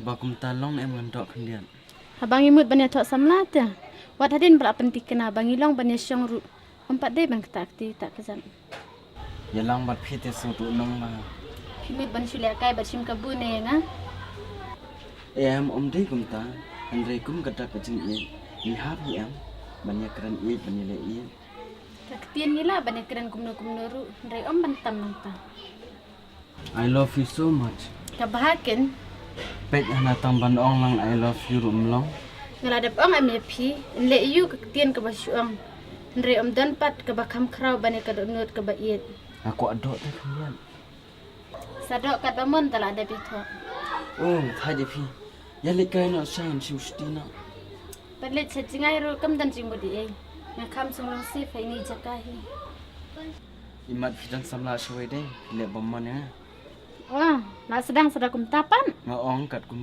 bakum talong em ngandok kendian. Abang imut banyak tok samlat ya. Wat hadin pula penting kena abang ilong banyak syong ru. Empat deh bang ketakti tak kezan. Yalang bat pite sutu nong ma. Imut ban syulia kai bat sim kabun nga. Em deh kumta. Andre kum kata kecing i. Lihap em. Banyak keren i banyak le i. Kaktian gila banyak keren kumno ru. Ndai bantam nanta. I love you so much. Kabahaken. Pek hana tamban ong lang I love you rumlong. Ngaladap ong MFP. Nle iyu kaktian kabasyuang. Ndai danpat kabakam kraw banyak kadonut kabait. Aku adok teh kendian. Sadok kat bamon tala ada bito. Oh, thai pi. Ya likai no sham shustina. Padlet sa jingai ro kam dan jimodi ai. Ngakam sumrong si fa ini jakahi. Imat fitan samla shwe deh. Le bomman ya. Wah, nak sedang kum tapan. Ngaong kat kum